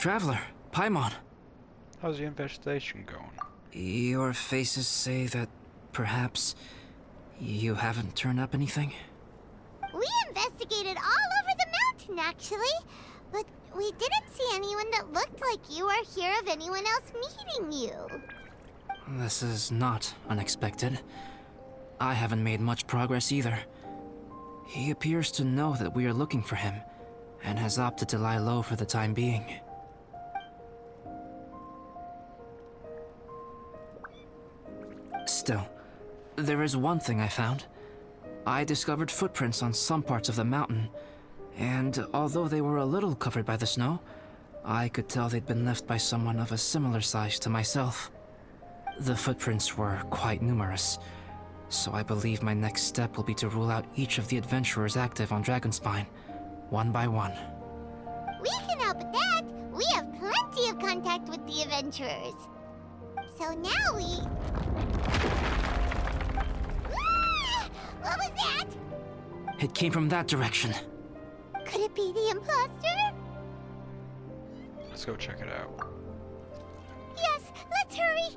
Traveler, Paimon. How's the investigation going? Your faces say that perhaps you haven't turned up anything? We investigated all over the mountain, actually. But we didn't see anyone that looked like you or hear of anyone else meeting you. This is not unexpected. I haven't made much progress either. He appears to know that we are looking for him, and has opted to lie low for the time being. Still, there is one thing I found. I discovered footprints on some parts of the mountain, and although they were a little covered by the snow, I could tell they'd been left by someone of a similar size to myself. The footprints were quite numerous, so I believe my next step will be to rule out each of the adventurers active on Dragonspine, one by one. We can help with that. We have plenty of contact with the adventurers. So now we... Ah! What was that? It came from that direction. Could it be the imposter? Let's go check it out. Yes, let's hurry.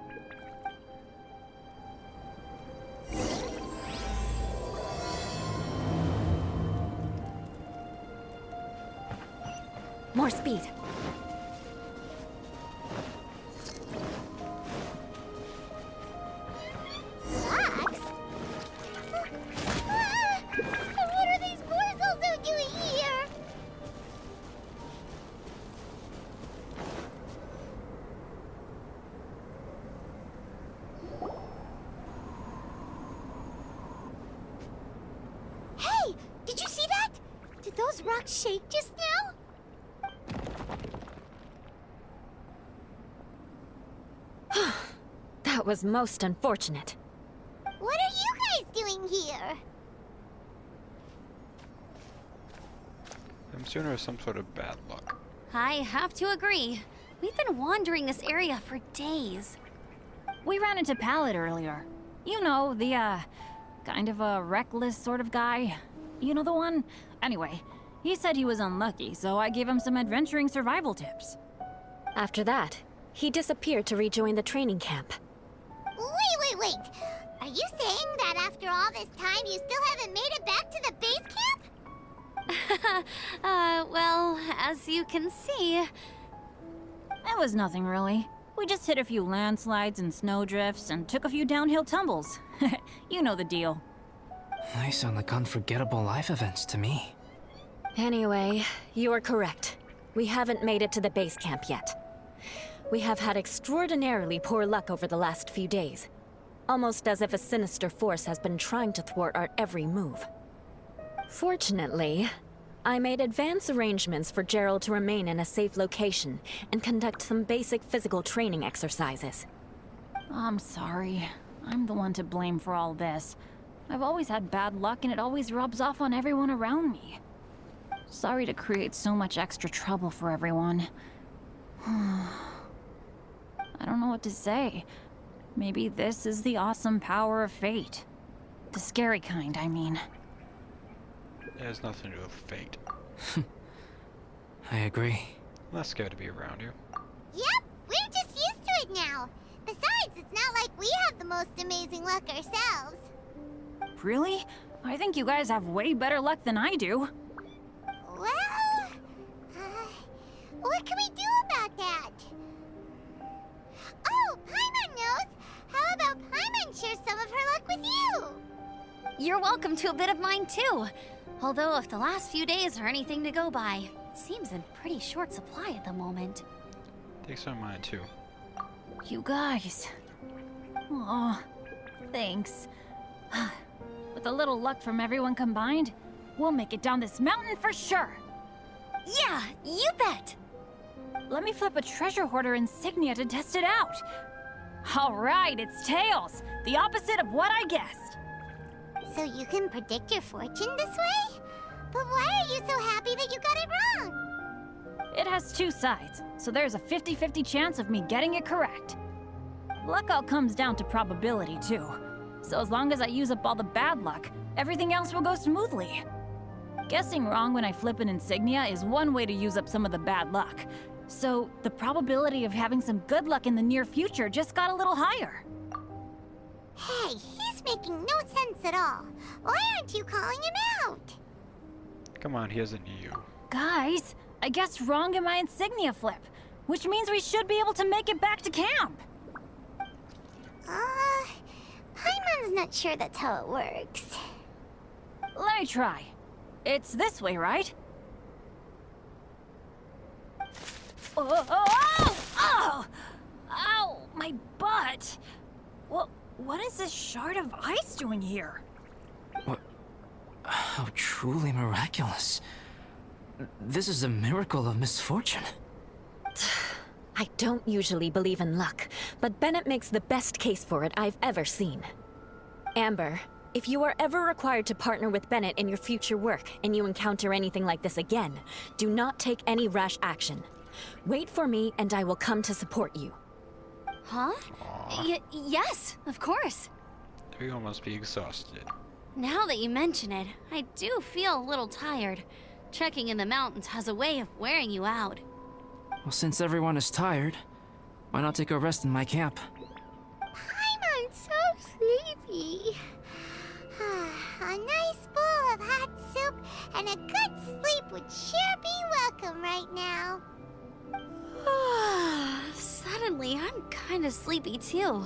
More speed. Fox? What are these boys also doing here? Hey! Did you see that? Did those rocks shake just now? That was most unfortunate. What are you guys doing here? I'm assuming there's some sort of bad luck. I have to agree. We've been wandering this area for days. We ran into Pallet earlier. You know, the, kind of a reckless sort of guy. You know the one? Anyway, he said he was unlucky, so I gave him some adventuring survival tips. After that, he disappeared to rejoin the training camp. Wait. Are you saying that after all this time you still haven't made it back to the base camp? Well, as you can see... It was nothing really. We just hit a few landslides and snowdrifts and took a few downhill tumbles. You know the deal. They sound like unforgettable life events to me. Anyway, you are correct. We haven't made it to the base camp yet. We have had extraordinarily poor luck over the last few days. Almost as if a sinister force has been trying to thwart our every move. Fortunately, I made advance arrangements for Gerald to remain in a safe location and conduct some basic physical training exercises. I'm sorry. I'm the one to blame for all this. I've always had bad luck and it always rubs off on everyone around me. Sorry to create so much extra trouble for everyone. I don't know what to say. Maybe this is the awesome power of fate. The scary kind, I mean. It has nothing to do with fate. I agree. I'm not scared to be around you. Yep, we're just used to it now. Besides, it's not like we have the most amazing luck ourselves. Really? I think you guys have way better luck than I do. Well, what can we do about that? Oh, Paimon knows! How about Paimon share some of her luck with you? You're welcome to a bit of mine too. Although if the last few days are anything to go by, it seems in pretty short supply at the moment. Take some of mine too. You guys. Aw, thanks. With a little luck from everyone combined, we'll make it down this mountain for sure. Yeah, you bet! Let me flip a treasure hoarder insignia to test it out. All right, it's tails. The opposite of what I guessed. So you can predict your fortune this way? But why are you so happy that you got it wrong? It has two sides, so there's a 50-50 chance of me getting it correct. Luck all comes down to probability, too. So as long as I use up all the bad luck, everything else will go smoothly. Guessing wrong when I flip an insignia is one way to use up some of the bad luck. So the probability of having some good luck in the near future just got a little higher. Hey, he's making no sense at all. Why aren't you calling him out? Come on, he doesn't need you. Guys, I guess wrong in my insignia flip, which means we should be able to make it back to camp. Paimon's not sure that's how it works. Let me try. It's this way, right? Oh! Ow! My butt! What is this shard of ice doing here? What? How truly miraculous. This is a miracle of misfortune. I don't usually believe in luck, but Bennett makes the best case for it I've ever seen. Amber, if you are ever required to partner with Bennett in your future work and you encounter anything like this again, do not take any rash action. Wait for me and I will come to support you. Huh? Yes, of course. We must be exhausted. Now that you mention it, I do feel a little tired. Trekking in the mountains has a way of wearing you out. Well, since everyone is tired, why not take a rest in my camp? Paimon's so sleepy. A nice bowl of hot soup and a good sleep would sure be welcome right now. Suddenly, I'm kinda sleepy too.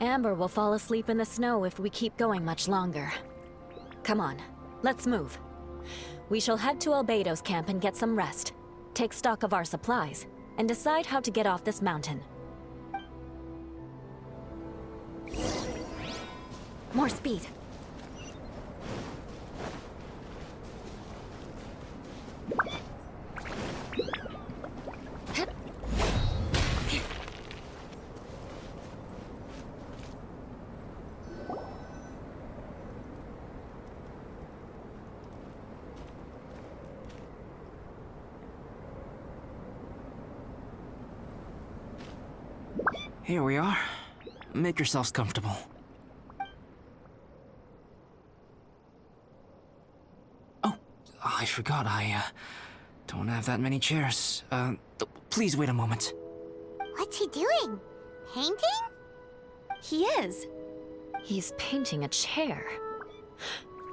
Amber will fall asleep in the snow if we keep going much longer. Come on, let's move. We shall head to Albedo's camp and get some rest. Take stock of our supplies, and decide how to get off this mountain. More speed. Here we are. Make yourselves comfortable. Oh, I forgot I don't have that many chairs. Please wait a moment. What's he doing? Painting? He is. He's painting a chair.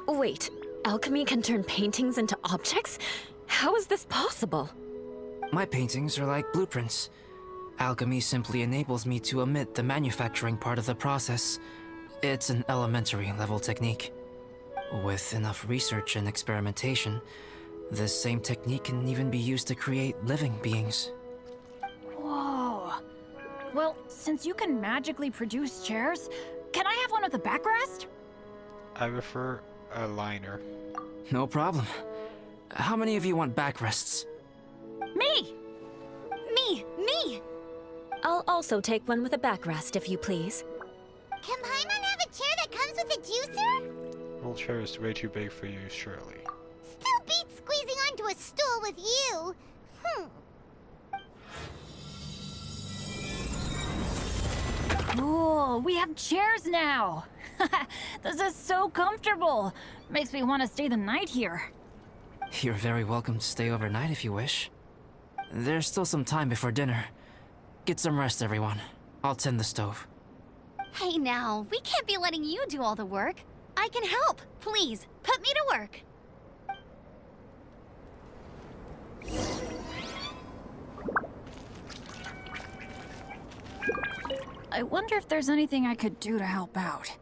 Wait, alchemy can turn paintings into objects? How is this possible? My paintings are like blueprints. Alchemy simply enables me to omit the manufacturing part of the process. It's an elementary level technique. With enough research and experimentation, this same technique can even be used to create living beings. Whoa. Well, since you can magically produce chairs, can I have one with a backrest? I prefer a liner. No problem. How many of you want backrests? Me! Me! I'll also take one with a backrest, if you please. Can Paimon have a chair that comes with a juicer? Old chair is way too big for you, surely. Still beats squeezing onto a stool with you. Cool, we have chairs now! This is so comfortable! Makes me want to stay the night here. You're very welcome to stay overnight if you wish. There's still some time before dinner. Get some rest, everyone. I'll tend the stove. Hey now, we can't be letting you do all the work. I can help. Please, put me to work. I wonder if there's anything I could do to help out.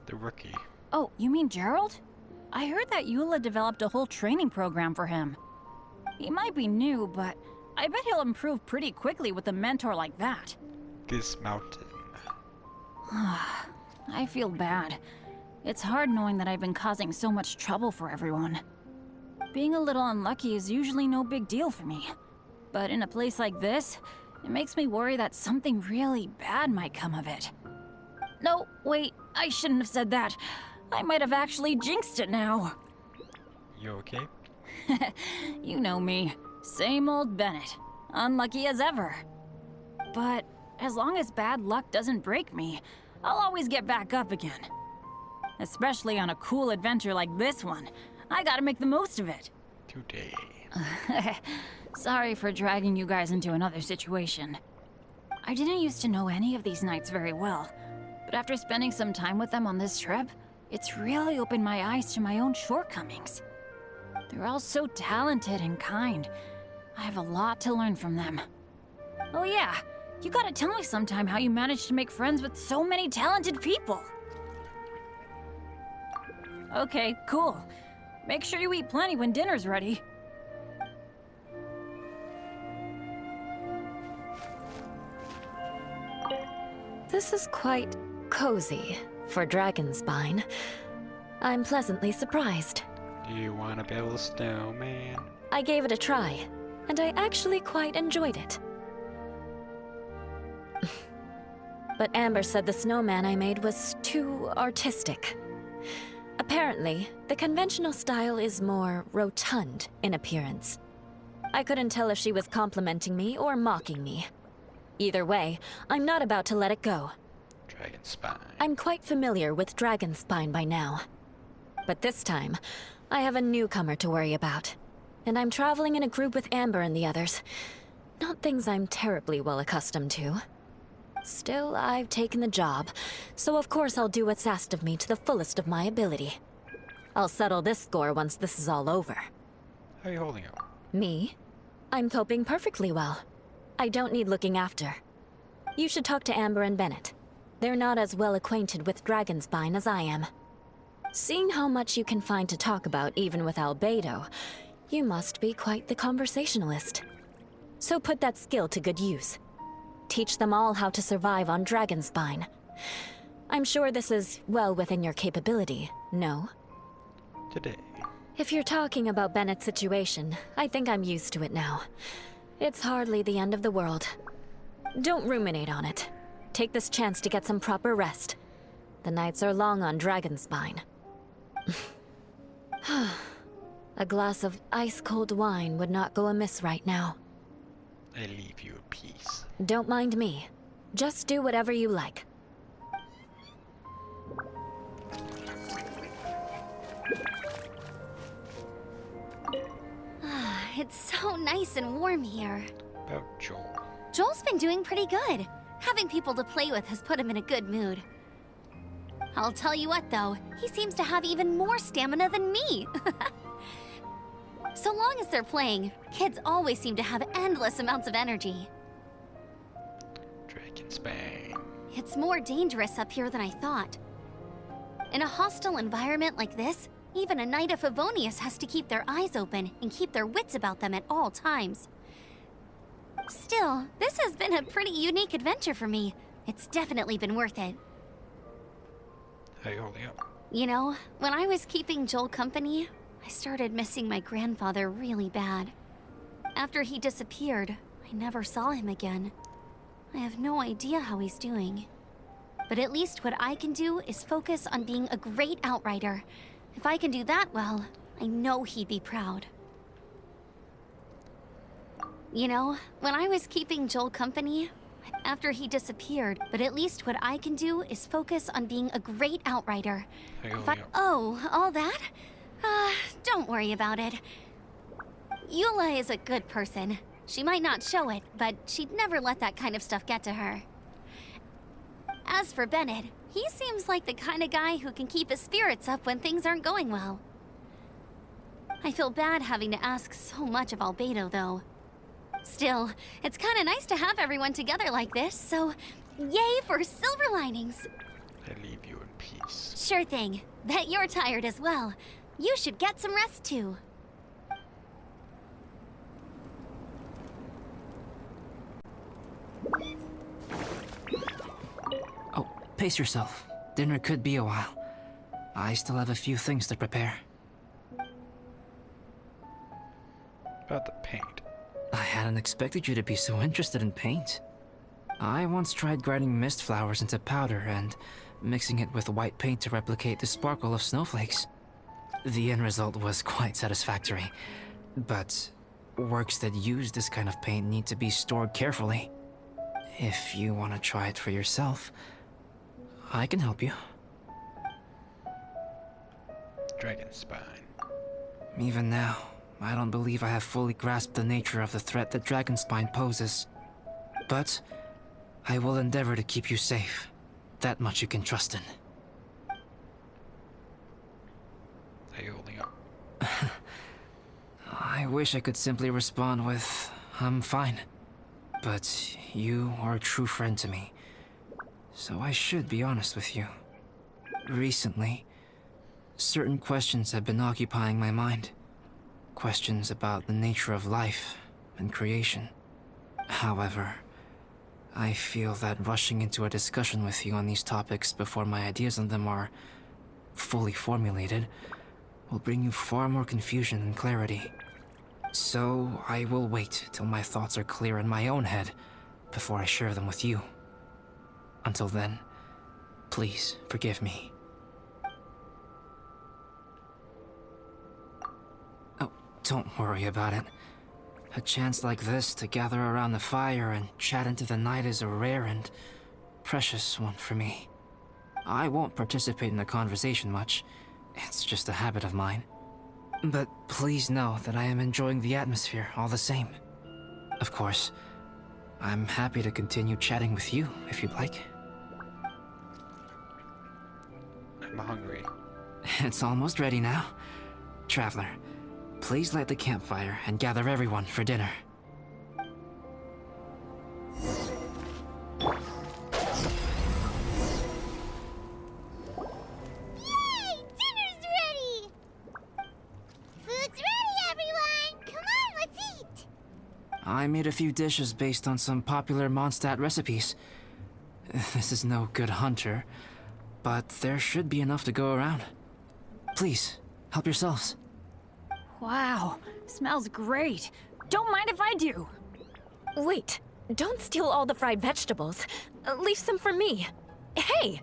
The rookie. Oh, you mean Gerald? I heard that Eula developed a whole training program for him. He might be new, but I bet he'll improve pretty quickly with a mentor like that. This mountain. I feel bad. It's hard knowing that I've been causing so much trouble for everyone. Being a little unlucky is usually no big deal for me. But in a place like this, it makes me worry that something really bad might come of it. No, wait, I shouldn't have said that. I might have actually jinxed it now. You okay? You know me. Same old Bennett. Unlucky as ever. But as long as bad luck doesn't break me, I'll always get back up again. Especially on a cool adventure like this one. I gotta make the most of it. Today. Sorry for dragging you guys into another situation. I didn't used to know any of these knights very well, but after spending some time with them on this trip, it's really opened my eyes to my own shortcomings. They're all so talented and kind. I have a lot to learn from them. Oh yeah, you gotta tell me sometime how you managed to make friends with so many talented people. Okay, cool. Make sure you eat plenty when dinner's ready. This is quite cozy for Dragonspine. I'm pleasantly surprised. Do you want to build a snowman? I gave it a try, and I actually quite enjoyed it. But Amber said the snowman I made was too artistic. Apparently, the conventional style is more rotund in appearance. I couldn't tell if she was complimenting me or mocking me. Either way, I'm not about to let it go. Dragonspine. I'm quite familiar with Dragonspine by now. But this time, I have a newcomer to worry about. And I'm traveling in a group with Amber and the others. Not things I'm terribly well accustomed to. Still, I've taken the job, so of course I'll do what's asked of me to the fullest of my ability. I'll settle this score once this is all over. How are you holding up? Me? I'm coping perfectly well. I don't need looking after. You should talk to Amber and Bennett. They're not as well acquainted with Dragonspine as I am. Seeing how much you can find to talk about even with Albedo, you must be quite the conversationalist. So put that skill to good use. Teach them all how to survive on Dragonspine. I'm sure this is well within your capability, no? Today. If you're talking about Bennett's situation, I think I'm used to it now. It's hardly the end of the world. Don't ruminate on it. Take this chance to get some proper rest. The nights are long on Dragonspine. A glass of ice-cold wine would not go amiss right now. I leave you in peace. Don't mind me. Just do whatever you like. It's so nice and warm here. About Joel. Joel's been doing pretty good. Having people to play with has put him in a good mood. I'll tell you what, though, he seems to have even more stamina than me. So long as they're playing, kids always seem to have endless amounts of energy. Dragonspine. It's more dangerous up here than I thought. In a hostile environment like this, even a Knight of Favonius has to keep their eyes open and keep their wits about them at all times. Still, this has been a pretty unique adventure for me. It's definitely been worth it. How you holding up? You know, when I was keeping Joel company, I started missing my grandfather really bad. After he disappeared, I never saw him again. I have no idea how he's doing. But at least what I can do is focus on being a great outrider. If I can do that well, I know he'd be proud. You know, when I was keeping Joel company, after he disappeared, but at least what I can do is focus on being a great outrider. How you holding up? Oh, all that? Don't worry about it. Eula is a good person. She might not show it, but she'd never let that kind of stuff get to her. As for Bennett, he seems like the kind of guy who can keep his spirits up when things aren't going well. I feel bad having to ask so much of Albedo, though. Still, it's kind of nice to have everyone together like this, so yay for silver linings! I leave you in peace. Sure thing. Bet you're tired as well. You should get some rest, too. Oh, pace yourself. Dinner could be a while. I still have a few things to prepare. About the paint. I hadn't expected you to be so interested in paint. I once tried grinding mist flowers into powder and mixing it with white paint to replicate the sparkle of snowflakes. The end result was quite satisfactory, but works that use this kind of paint need to be stored carefully. If you want to try it for yourself, I can help you. Dragonspine. Even now, I don't believe I have fully grasped the nature of the threat that Dragonspine poses. But I will endeavor to keep you safe. That much you can trust in. How you holding up? I wish I could simply respond with, I'm fine. But you are a true friend to me. So I should be honest with you. Recently, certain questions have been occupying my mind. Questions about the nature of life and creation. However, I feel that rushing into a discussion with you on these topics before my ideas on them are fully formulated will bring you far more confusion than clarity. So I will wait till my thoughts are clear in my own head before I share them with you. Until then, please forgive me. Oh, don't worry about it. A chance like this to gather around the fire and chat into the night is a rare and precious one for me. I won't participate in the conversation much. It's just a habit of mine. But please know that I am enjoying the atmosphere all the same. Of course, I'm happy to continue chatting with you if you'd like. I'm hungry. It's almost ready now. Traveler, please light the campfire and gather everyone for dinner. Yay! Dinner's ready! Food's ready, everyone! Come on, let's eat! I made a few dishes based on some popular Mondstadt recipes. This is no good hunter, but there should be enough to go around. Please, help yourselves. Wow, smells great. Don't mind if I do. Wait, don't steal all the fried vegetables. Leave some for me. Hey!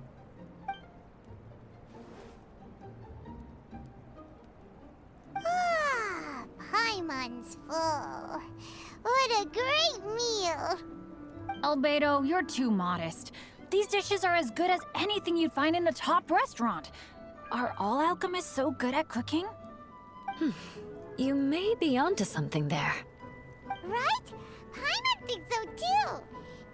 Ah, Paimon's full. What a great meal! Albedo, you're too modest. These dishes are as good as anything you'd find in a top restaurant. Are all alchemists so good at cooking? You may be onto something there. Right? Paimon thinks so too.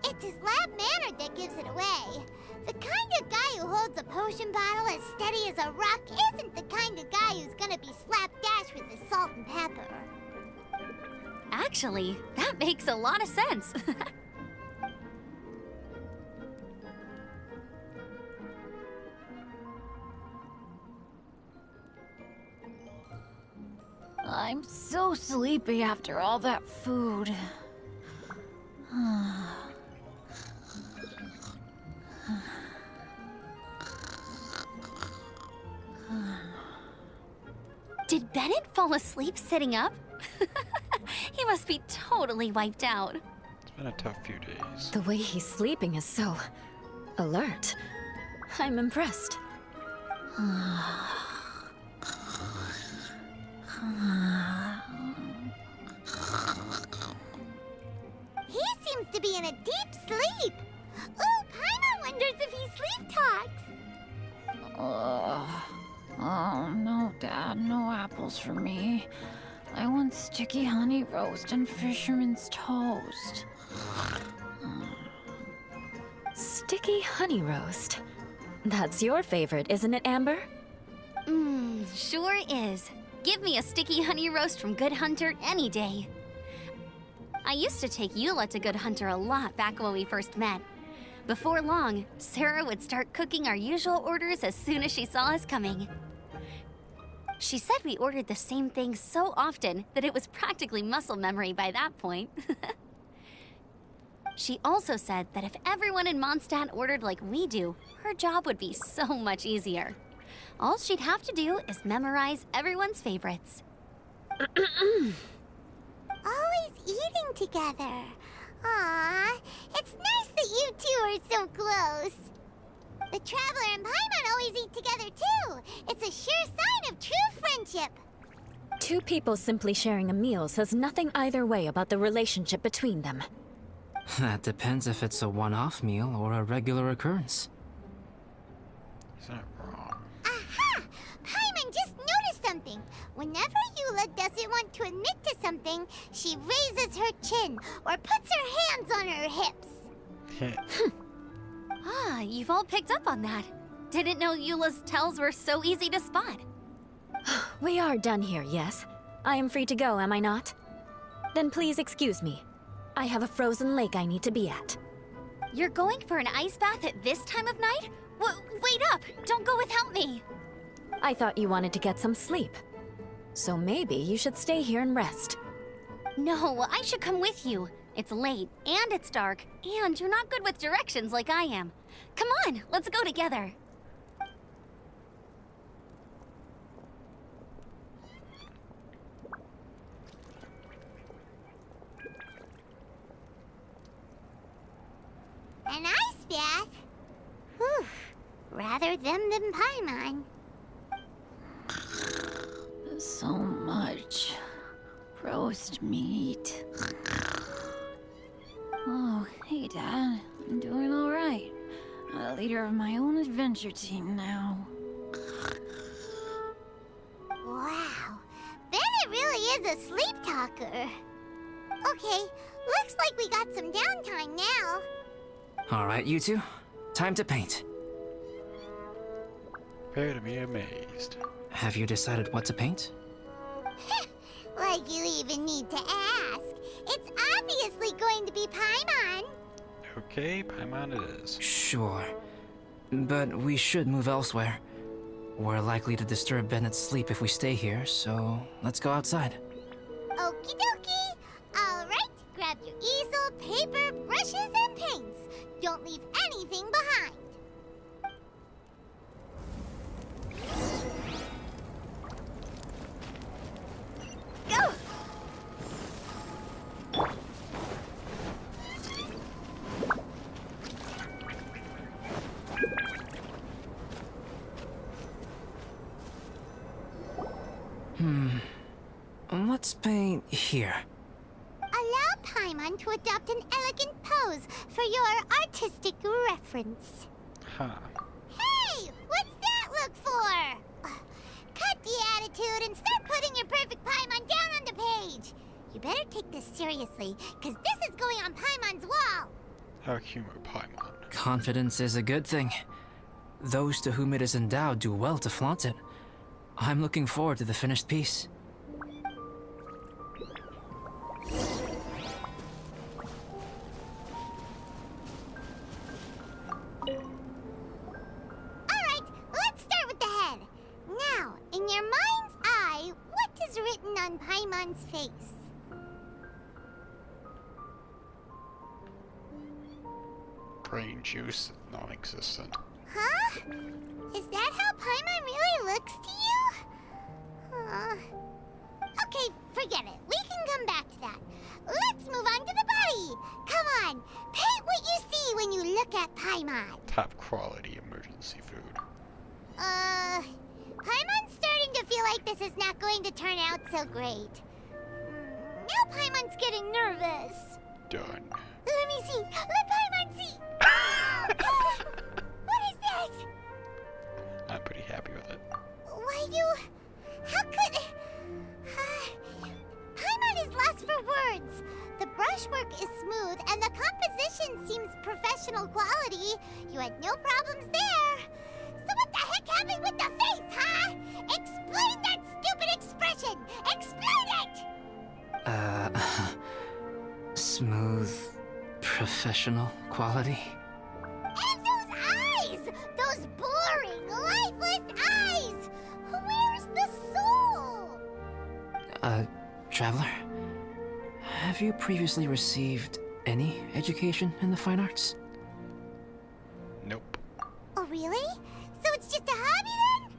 It's his lab manner that gives it away. The kind of guy who holds a potion bottle as steady as a rock isn't the kind of guy who's gonna be slapdash with his salt and pepper. Actually, that makes a lot of sense. I'm so sleepy after all that food. Did Bennett fall asleep sitting up? He must be totally wiped out. It's been a tough few days. The way he's sleeping is so alert. I'm impressed. He seems to be in a deep sleep. Ooh, Paimon wonders if he sleep talks. Oh, no, Dad, no apples for me. I want sticky honey roast and fisherman's toast. Sticky honey roast. That's your favorite, isn't it, Amber? Sure is. Give me a sticky honey roast from Good Hunter any day. I used to take Eula to Good Hunter a lot back when we first met. Before long, Sarah would start cooking our usual orders as soon as she saw us coming. She said we ordered the same thing so often that it was practically muscle memory by that point. She also said that if everyone in Mondstadt ordered like we do, her job would be so much easier. All she'd have to do is memorize everyone's favorites. Always eating together. Aww, it's nice that you two are so close. The Traveler and Paimon always eat together too. It's a sure sign of true friendship. Two people simply sharing a meal says nothing either way about the relationship between them. That depends if it's a one-off meal or a regular occurrence. He's not wrong. Aha! Paimon just noticed something. Whenever Eula Ayla doesn't want to admit to something, she raises her chin or puts her hands on her hips. Ah, you've all picked up on that. Didn't know Eula's tells were so easy to spot. We are done here, yes? I am free to go, am I not? Then please excuse me. I have a frozen lake I need to be at. You're going for an ice bath at this time of night? Wait up! Don't go without me! I thought you wanted to get some sleep. So maybe you should stay here and rest. No, I should come with you. It's late, and it's dark, and you're not good with directions like I am. Come on, let's go together. An ice bath? Whew. Rather them than Paimon. So much roast meat. Oh, hey, Dad. I'm doing all right. I'm the leader of my own adventure team now. Wow. Bennett really is a sleep talker. Okay, looks like we got some downtime now. All right, you two. Time to paint. Prepare to be amazed. Have you decided what to paint? Like you even need to ask. It's obviously going to be Paimon. Okay, Paimon it is. Sure. But we should move elsewhere. We're likely to disturb Bennett's sleep if we stay here, so let's go outside. Okie dokie. All right, grab your easel, paper, brushes, and paints. Don't leave anything behind. Go! Let's paint here. Allow Paimon to adopt an elegant pose for your artistic reference. Huh. Hey, what's that look for? Cut the attitude and start putting your perfect Paimon down on the page. You better take this seriously, because this is going on Paimon's wall. Our humor, Paimon. Confidence is a good thing. Those to whom it is endowed do well to flaunt it. I'm looking forward to the finished piece. Alright, let's start with the head. Now, in your mind's eye, what is written on Paimon's face? Brain juice, non-existent. Huh? Is that how Paimon really looks to you? Okay, forget it. We can come back to that. Let's move on to the body. Come on, paint what you see when you look at Paimon. Top quality emergency food. Paimon's starting to feel like this is not going to turn out so great. Now Paimon's getting nervous. Done. Let me see. Let Paimon see. What is that? I'm pretty happy with it. Why you... How could... Paimon is lost for words. The brushwork is smooth and the composition seems professional quality. You had no problems there. So what the heck happened with the face, huh? Explain that stupid expression! Explain it! Smooth, professional quality. And those eyes! Those boring, lifeless eyes! Where's the soul? Traveler? Have you previously received any education in the fine arts? Nope. Oh, really? So it's just a hobby then?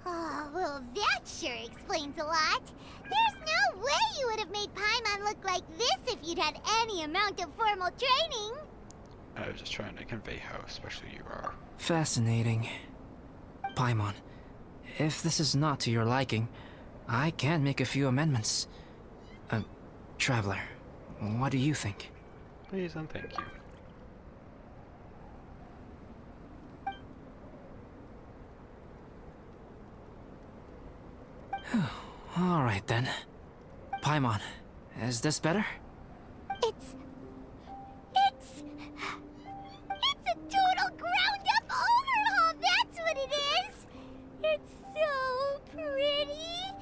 Oh, well, that sure explains a lot. There's no way you would have made Paimon look like this if you'd had any amount of formal training. I was just trying to convey how special you are. Fascinating. Paimon, if this is not to your liking, I can make a few amendments. Traveler, what do you think? Please and thank you. Alright then. Paimon, is this better? It's a total ground-up overhaul, that's what it is! It's so pretty!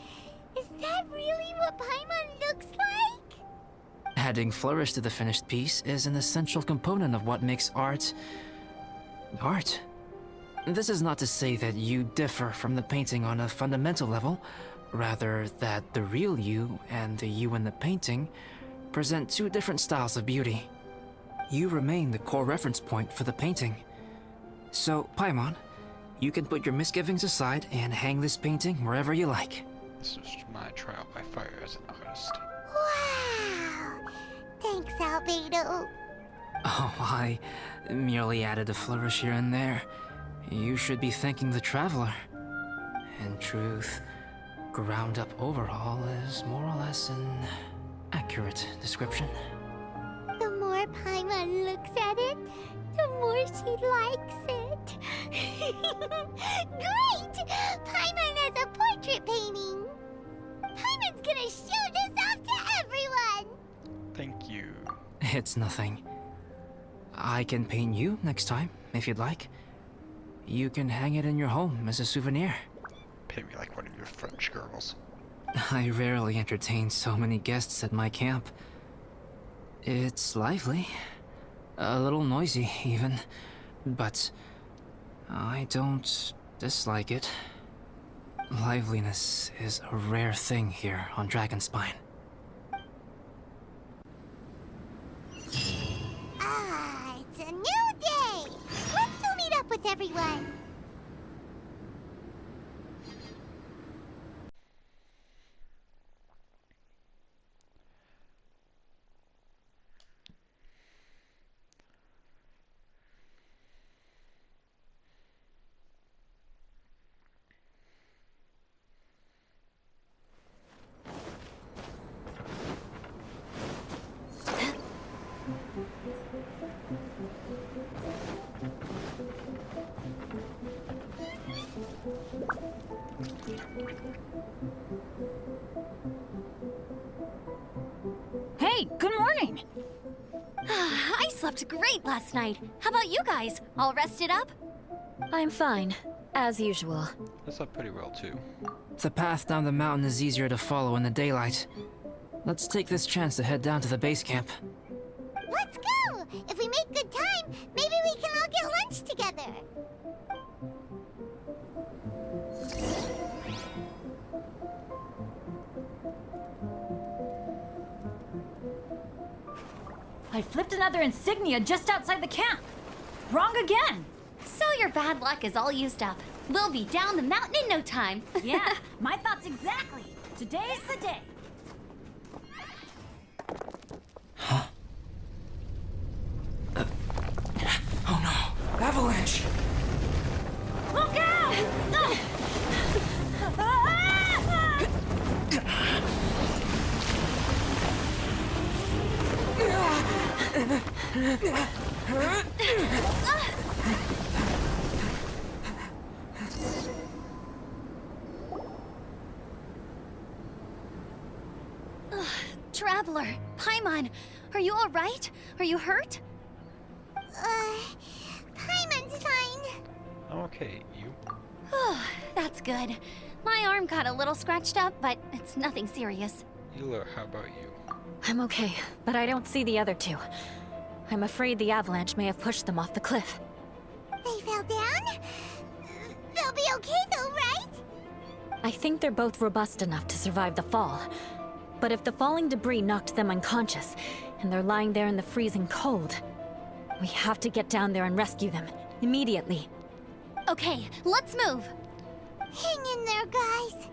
Is that really what Paimon looks like? Adding flourish to the finished piece is an essential component of what makes art... art. This is not to say that you differ from the painting on a fundamental level, rather that the real you and the you in the painting present two different styles of beauty. You remain the core reference point for the painting. So, Paimon, you can put your misgivings aside and hang this painting wherever you like. This is my trial by fire as an artist. Wow! Thanks, Albedo. Oh, I merely added a flourish here and there. You should be thanking the traveler. In truth, ground-up overhaul is more or less an accurate description. The more Paimon looks at it, the more she likes it. Great! Paimon has a portrait painting. Paimon's gonna show this off to everyone. Thank you. It's nothing. I can paint you next time, if you'd like. You can hang it in your home as a souvenir. Pay me like one of your French girls. I rarely entertain so many guests at my camp. It's lively. A little noisy, even. But I don't dislike it. Liveliness is a rare thing here on Dragonspine. Ah, it's a new day. Let's go meet up with everyone. Hey, good morning! I slept great last night. How about you guys? All rested up? I'm fine, as usual. I slept pretty well too. The path down the mountain is easier to follow in the daylight. Let's take this chance to head down to the base camp. Let's go! If we make good time, maybe we can all get lunch together. I flipped another insignia just outside the camp. Wrong again. So your bad luck is all used up. We'll be down the mountain in no time. Yeah, my thoughts exactly. Today's the day. Oh no! Avalanche! Look out! Traveler, Paimon, are you all right? Are you hurt? Paimon's fine. I'm okay. You? That's good. My arm got a little scratched up, but it's nothing serious. Hila, how about you? I'm okay, but I don't see the other two. I'm afraid the avalanche may have pushed them off the cliff. They fell down? They'll be okay though, right? I think they're both robust enough to survive the fall. But if the falling debris knocked them unconscious, and they're lying there in the freezing cold, we have to get down there and rescue them, immediately. Okay, let's move. Hang in there, guys.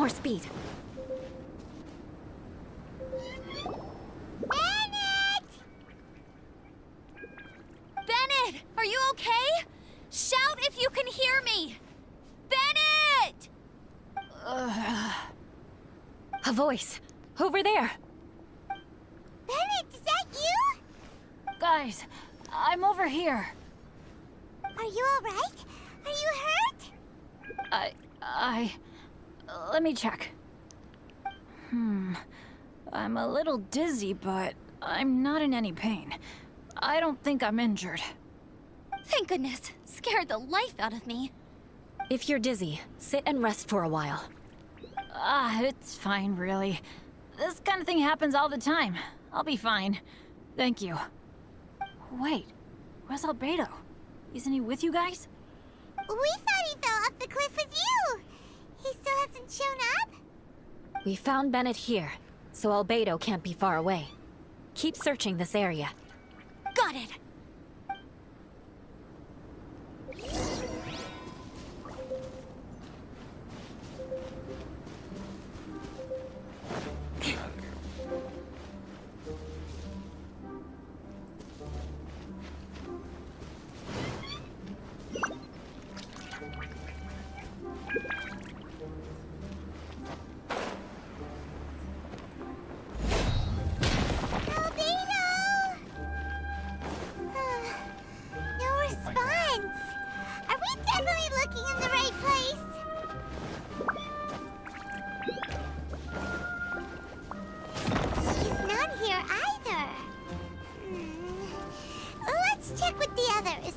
More speed. Bennett! Bennett, are you okay? Shout if you can hear me! Bennett! A voice. Over there. Bennett, is that you? Guys, I'm over here. Are you alright? Are you hurt? Let me check. I'm a little dizzy, but I'm not in any pain. I don't think I'm injured. Thank goodness. Scared the life out of me. If you're dizzy, sit and rest for a while. It's fine, really. This kind of thing happens all the time. I'll be fine. Thank you. Wait, where's Albedo? Isn't he with you guys? We thought he fell off the cliff with you. He still hasn't shown up? We found Bennett here, so Albedo can't be far away. Keep searching this area. Got it. No response. Are we definitely looking in the right place? He's not here either. Let's check with the others.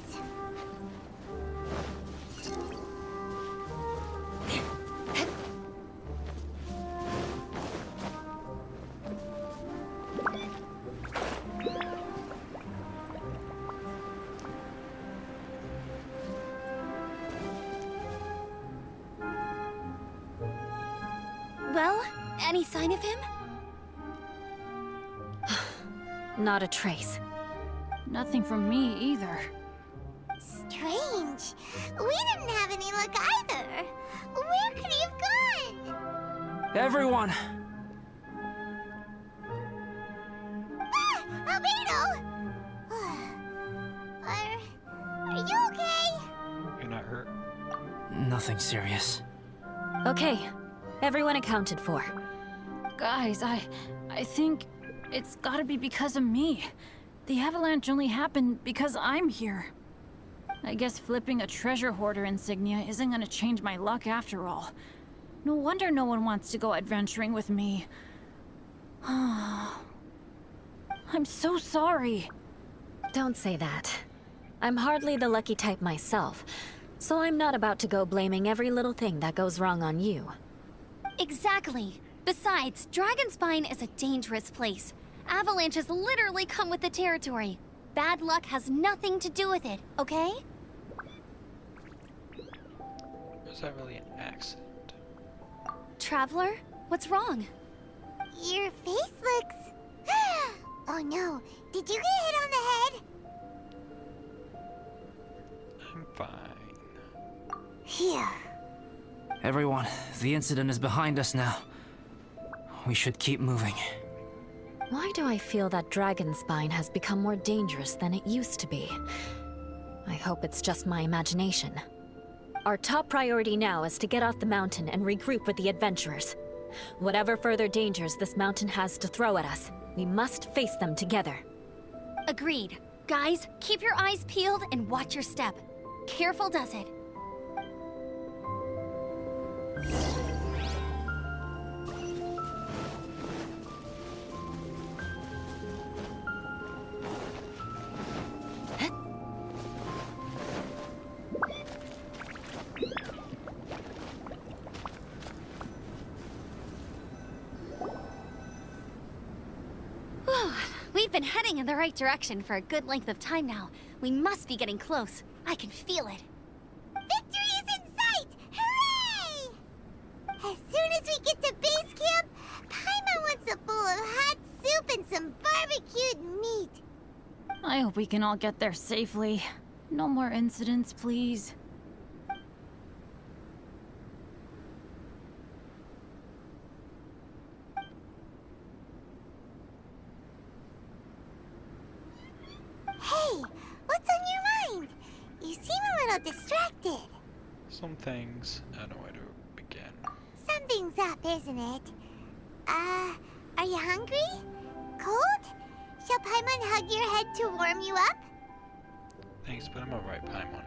Well, any sign of him? Not a trace. Nothing from me either. Strange. We didn't have any luck either. Where could he have gone? Everyone! Albedo! Are you okay? You're not hurt? Nothing serious. Okay, everyone accounted for. Guys, I think it's gotta be because of me. The avalanche only happened because I'm here. I guess flipping a treasure hoarder insignia isn't gonna change my luck after all. No wonder no one wants to go adventuring with me. I'm so sorry. Don't say that. I'm hardly the lucky type myself, so I'm not about to go blaming every little thing that goes wrong on you. Exactly. Besides, Dragonspine is a dangerous place. Avalanches literally come with the territory. Bad luck has nothing to do with it, okay? Was that really an accident? Traveler, what's wrong? Your face looks... Oh no, did you get hit on the head? I'm fine. Phew. Everyone, the incident is behind us now. We should keep moving. Why do I feel that Dragonspine has become more dangerous than it used to be? I hope it's just my imagination. Our top priority now is to get off the mountain and regroup with the adventurers. Whatever further dangers this mountain has to throw at us, we must face them together. Agreed. Guys, keep your eyes peeled and watch your step. Careful does it. We've been heading in the right direction for a good length of time now. We must be getting close. I can feel it. Victory is in sight! Hooray! As soon as we get to base camp, Paimon wants a bowl of hot soup and some barbecued meat. I hope we can all get there safely. No more incidents, please. little distracted. Some things, I don't know where to begin. Something's up, isn't it? Are you hungry? Cold? Shall Paimon hug your head to warm you up? Thanks, but I'm alright, Paimon.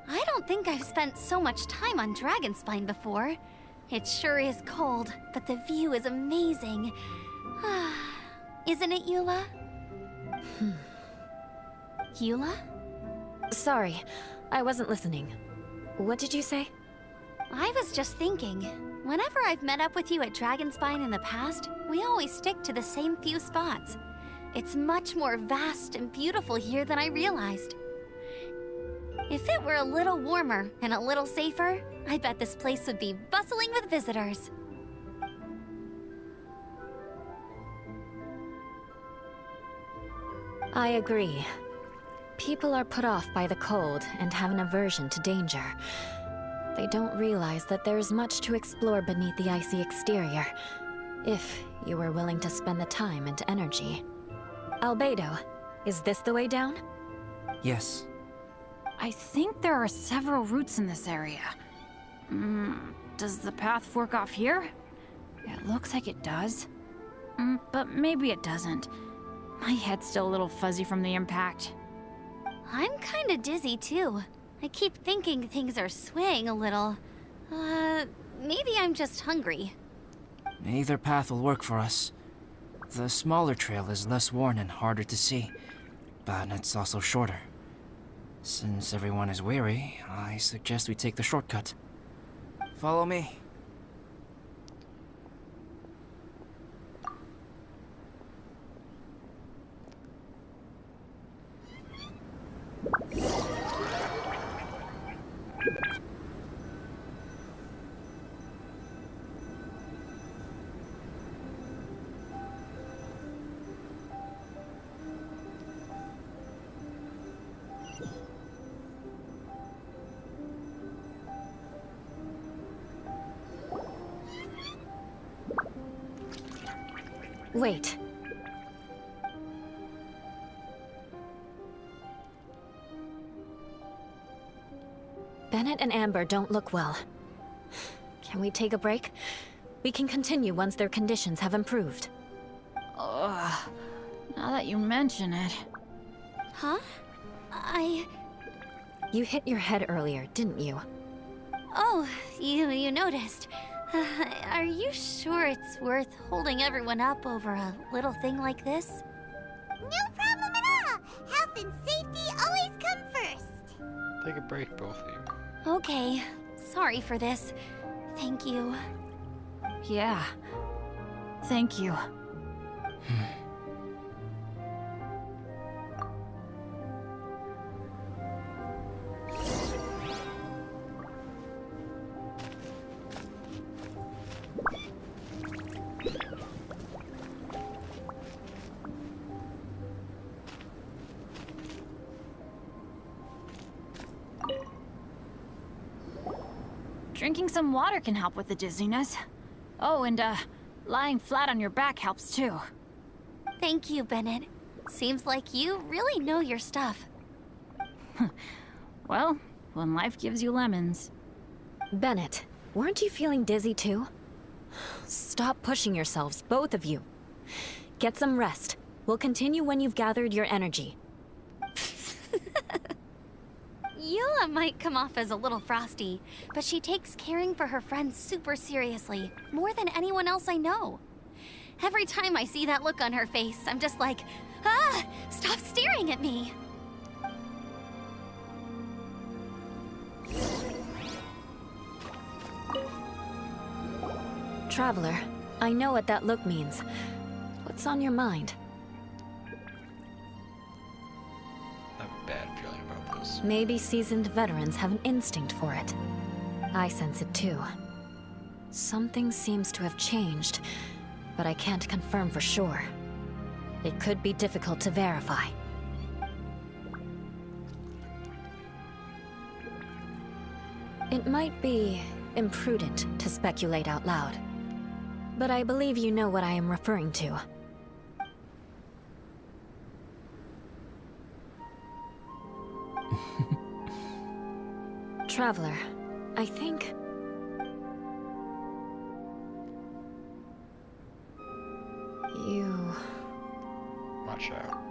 I don't think I've spent so much time on Dragonspine before. It sure is cold, but the view is amazing. Isn't it, Eula? Eula? Sorry, I wasn't listening. What did you say? I was just thinking, whenever I've met up with you at Dragonspine in the past, we always stick to the same few spots. It's much more vast and beautiful here than I realized. If it were a little warmer and a little safer, I bet this place would be bustling with visitors. I agree. People are put off by the cold and have an aversion to danger. They don't realize that there is much to explore beneath the icy exterior, if you were willing to spend the time and energy. Albedo, is this the way down? Yes. I think there are several routes in this area. Does the path fork off here? It looks like it does. But maybe it doesn't. My head's still a little fuzzy from the impact. I'm kinda dizzy too. I keep thinking things are swaying a little. Maybe I'm just hungry. Either path will work for us. The smaller trail is less worn and harder to see, but it's also shorter. Since everyone is weary, I suggest we take the shortcut. Follow me. Wait. Bennett and Amber don't look well. Can we take a break? We can continue once their conditions have improved. Ugh. Now that you mention it. Huh? You hit your head earlier, didn't you? Oh, you noticed. Are you sure it's worth holding everyone up over a little thing like this? No problem at all! Health and safety always come first! Take a break, both of you. Okay. Sorry for this. Thank you. Yeah. Thank you. Drinking some water can help with the dizziness. Oh, and lying flat on your back helps too. Thank you, Bennett. Seems like you really know your stuff. Well, when life gives you lemons. Bennett, weren't you feeling dizzy too? Stop pushing yourselves, both of you. Get some rest. We'll continue when you've gathered your energy. Eula might come off as a little frosty, but she takes caring for her friends super seriously, more than anyone else I know. Every time I see that look on her face, I'm just like, stop staring at me! Traveler, I know what that look means. What's on your mind? I have a bad feeling about this. Maybe seasoned veterans have an instinct for it. I sense it too. Something seems to have changed, but I can't confirm for sure. It could be difficult to verify. It might be imprudent to speculate out loud, but I believe you know what I am referring to. traveler. I think... you... Watch out.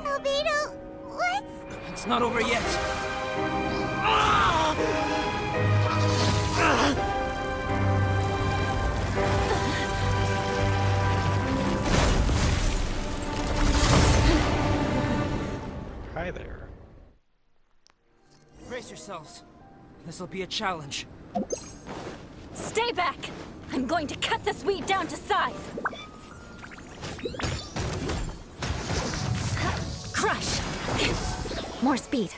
Albedo, what's... It's not over yet. Hi there. Brace yourselves. This'll be a challenge. Stay back! I'm going to cut this weed down to size! Crush! More speed.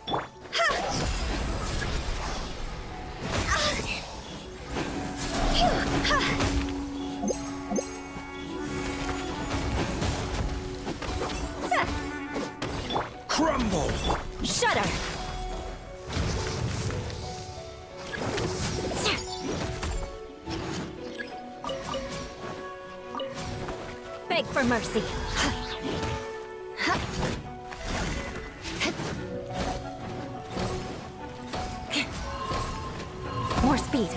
Crumble! Shudder! Beg for mercy. More speed.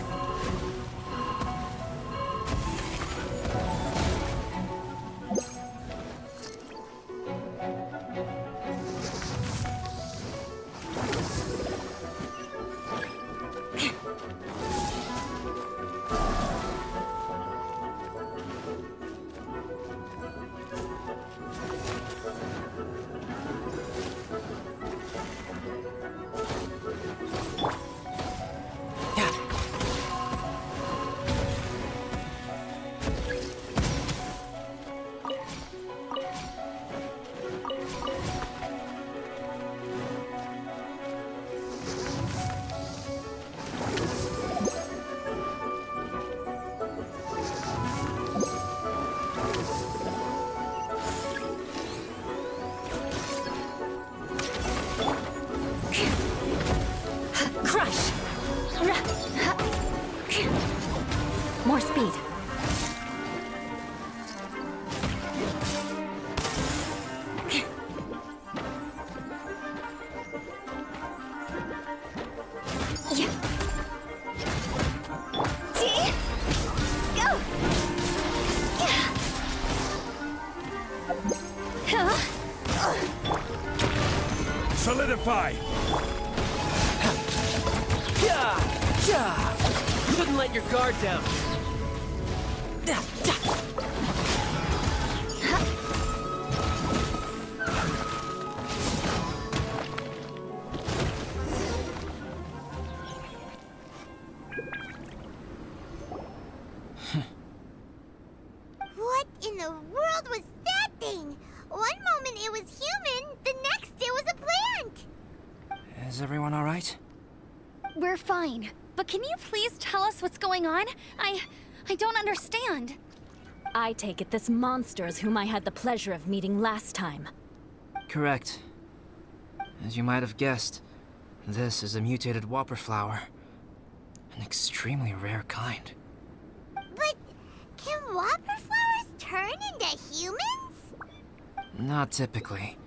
Crush! More speed. Solidify! Couldn't let your guard down. What in the world was that thing? One moment it was human, the next it was a plant! Is everyone all right? We're fine. But can you please tell us what's going on? I don't understand. I take it this monster is whom I had the pleasure of meeting last time. Correct. As you might have guessed, this is a mutated Whopper flower. An extremely rare kind. But can Whopper flowers turn into humans? Not typically.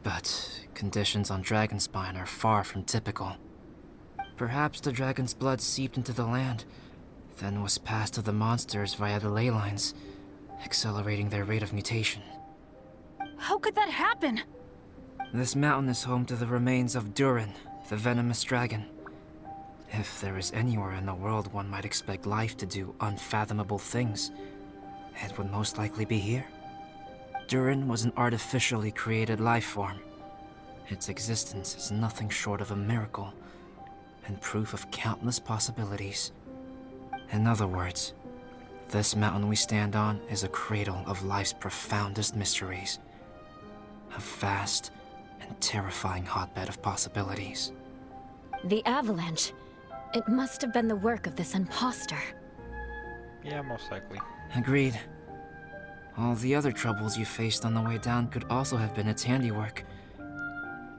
But conditions on Dragonspine are far from typical. Perhaps the dragon's blood seeped into the land, then was passed to the monsters via the ley lines, accelerating their rate of mutation. How could that happen? This mountain is home to the remains of Durin, the venomous dragon. If there is anywhere in the world one might expect life to do unfathomable things, it would most likely be here. Durin was an artificially created life form. Its existence is nothing short of a miracle, and proof of countless possibilities. In other words, this mountain we stand on is a cradle of life's profoundest mysteries. A vast and terrifying hotbed of possibilities. The avalanche. It must have been the work of this imposter. Yeah, most likely. Agreed. All the other troubles you faced on the way down could also have been its handiwork.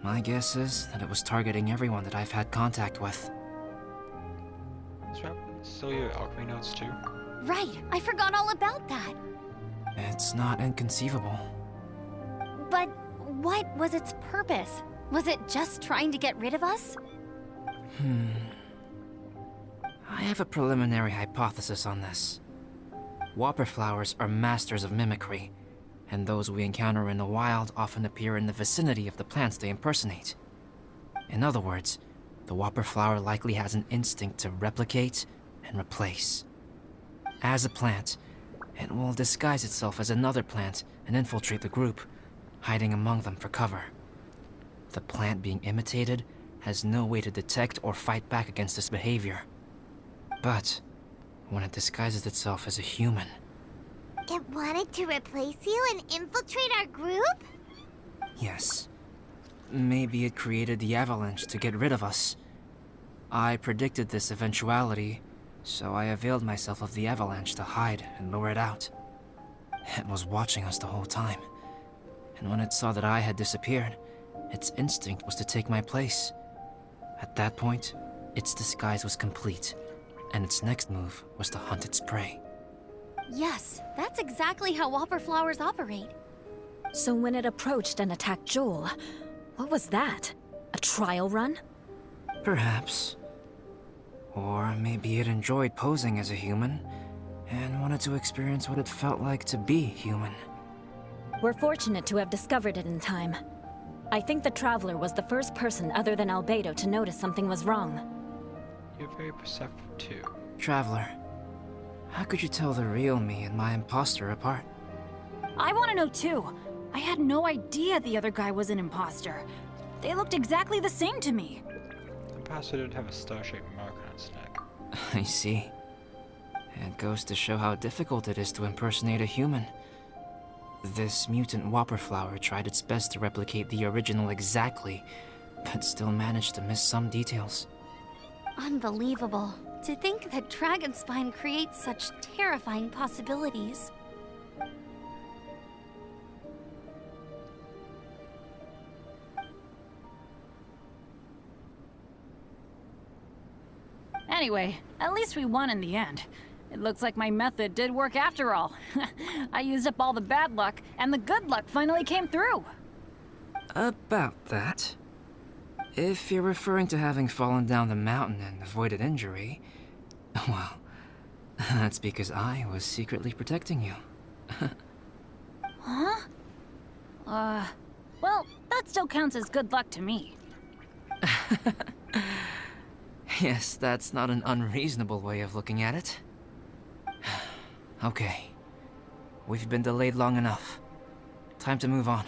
My guess is that it was targeting everyone that I've had contact with. Is that still your alchemy notes too? Right, I forgot all about that. It's not inconceivable. But what was its purpose? Was it just trying to get rid of us? I have a preliminary hypothesis on this. Whopper flowers are masters of mimicry, and those we encounter in the wild often appear in the vicinity of the plants they impersonate. In other words, the Whopper flower likely has an instinct to replicate and replace. As a plant, it will disguise itself as another plant and infiltrate the group, hiding among them for cover. The plant being imitated has no way to detect or fight back against this behavior. But when it disguises itself as a human... It wanted to replace you and infiltrate our group? Yes. Maybe it created the avalanche to get rid of us. I predicted this eventuality, so I availed myself of the avalanche to hide and lure it out. It was watching us the whole time, and when it saw that I had disappeared, its instinct was to take my place. At that point, its disguise was complete, and its next move was to hunt its prey. Yes, that's exactly how Whopper flowers operate. So when it approached and attacked Joel, what was that? A trial run? Perhaps. Or maybe it enjoyed posing as a human, and wanted to experience what it felt like to be human. We're fortunate to have discovered it in time. I think the Traveler was the first person other than Albedo to notice something was wrong. You're very perceptive too. Traveler, how could you tell the real me and my imposter apart? I want to know too. I had no idea the other guy was an imposter. They looked exactly the same to me. The imposter didn't have a star-shaped mark on its neck. I see. It goes to show how difficult it is to impersonate a human. This mutant Whopper flower tried its best to replicate the original exactly, but still managed to miss some details. Unbelievable. To think that Dragonspine creates such terrifying possibilities. Anyway, at least we won in the end. It looks like my method did work after all. I used up all the bad luck, and the good luck finally came through. About that. If you're referring to having fallen down the mountain and avoided injury, well, that's because I was secretly protecting you. Huh? Well, that still counts as good luck to me. Yes, that's not an unreasonable way of looking at it. Okay. We've been delayed long enough. Time to move on.